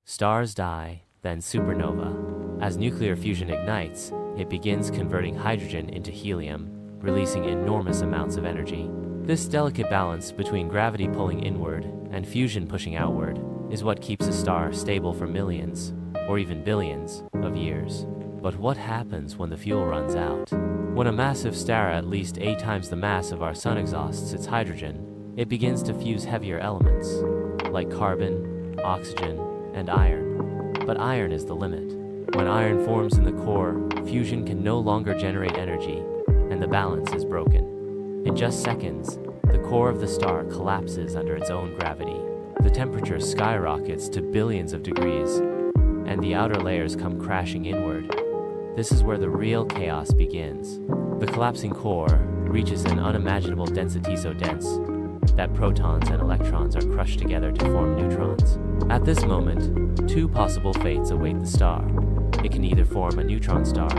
Stars die, then supernova. As nuclear fusion ignites, it begins converting hydrogen into helium, releasing enormous amounts of energy. This delicate balance between gravity pulling inward and fusion pushing outward is what keeps a star stable for millions, or even billions, of years. But what happens when the fuel runs out? When a massive star at least 8 times the mass of our sun exhausts its hydrogen, it begins to fuse heavier elements, like carbon, oxygen, and iron. But iron is the limit. When iron forms in the core, fusion can no longer generate energy, and the balance is broken. In just seconds, the core of the star collapses under its own gravity. The temperature skyrockets to billions of degrees, and the outer layers come crashing inward. This is where the real chaos begins. The collapsing core reaches an unimaginable density so dense that protons and electrons are crushed together to form neutrons. At this moment, 2 possible fates await the star. It can either form a neutron star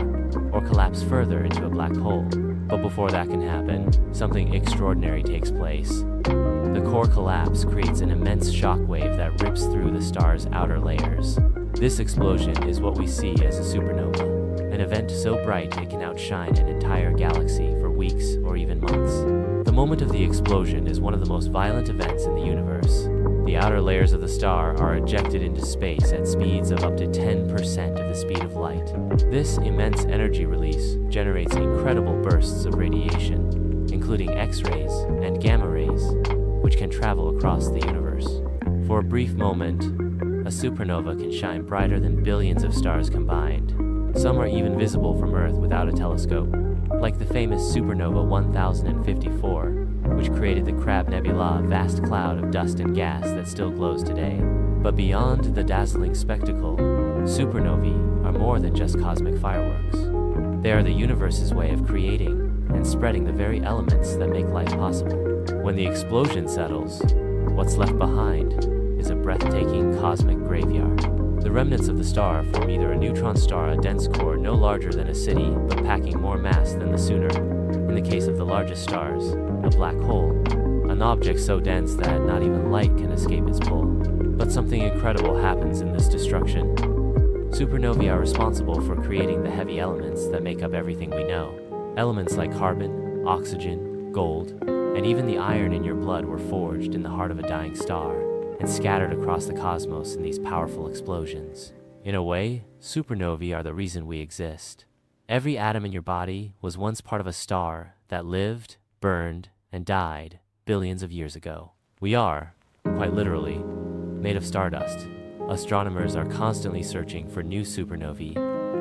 or collapse further into a black hole. But before that can happen, something extraordinary takes place. The core collapse creates an immense shock wave that rips through the star's outer layers. This explosion is what we see as a supernova, an event so bright it can outshine an entire galaxy for weeks or even months. The moment of the explosion is one of the most violent events in the universe. The outer layers of the star are ejected into space at speeds of up to 10% of the speed of light. This immense energy release generates incredible bursts of radiation, including X-rays and gamma rays, which can travel across the universe. For a brief moment, a supernova can shine brighter than billions of stars combined. Some are even visible from Earth without a telescope, like the famous supernova 1054, which created the Crab Nebula, a vast cloud of dust and gas that still glows today. But beyond the dazzling spectacle, supernovae are more than just cosmic fireworks. They are the universe's way of creating and spreading the very elements that make life possible. When the explosion settles, what's left behind is a breathtaking cosmic graveyard. The remnants of the star form either a neutron star, a dense core no larger than a city, but packing more mass than the sooner. In the case of the largest stars, a black hole, an object so dense that not even light can escape its pull. But something incredible happens in this destruction. Supernovae are responsible for creating the heavy elements that make up everything we know. Elements like carbon, oxygen, gold, and even the iron in your blood were forged in the heart of a dying star and scattered across the cosmos in these powerful explosions. In a way, supernovae are the reason we exist. Every atom in your body was once part of a star that lived, burned, and died billions of years ago. We are, quite literally, made of stardust. Astronomers are constantly searching for new supernovae,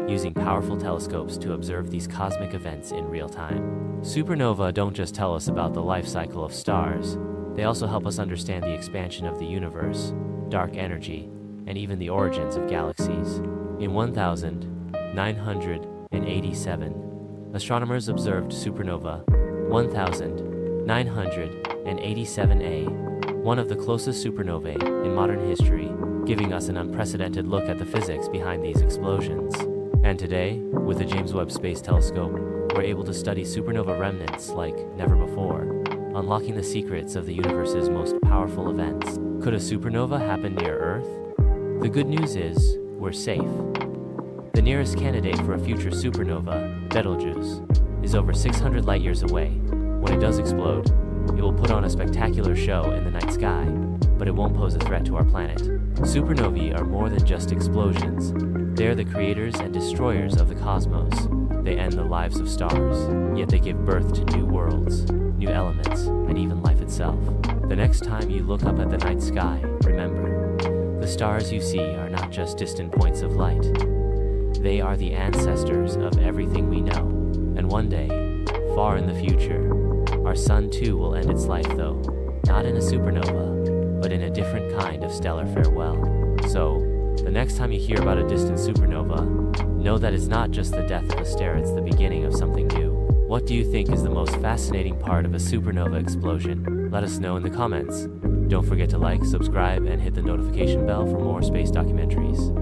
using powerful telescopes to observe these cosmic events in real time. Supernova don't just tell us about the life cycle of stars, they also help us understand the expansion of the universe, dark energy, and even the origins of galaxies. In 1987, astronomers observed supernova 1987A, one of the closest supernovae in modern history, giving us an unprecedented look at the physics behind these explosions. And today, with the James Webb Space Telescope, we're able to study supernova remnants like never before, unlocking the secrets of the universe's most powerful events. Could a supernova happen near Earth? The good news is, we're safe. The nearest candidate for a future supernova, Betelgeuse, is over 600 light-years away. When it does explode, it will put on a spectacular show in the night sky, but it won't pose a threat to our planet. Supernovae are more than just explosions. They are the creators and destroyers of the cosmos. They end the lives of stars, yet they give birth to new worlds, new elements, and even life itself. The next time you look up at the night sky, remember, the stars you see are not just distant points of light. They are the ancestors of everything we know. And one day, far in the future, our sun too will end its life, though not in a supernova, but in a different kind of stellar farewell. So, the next time you hear about a distant supernova, know that it's not just the death of a star, it's the beginning of something new. What do you think is the most fascinating part of a supernova explosion? Let us know in the comments. Don't forget to like, subscribe, and hit the notification bell for more space documentaries.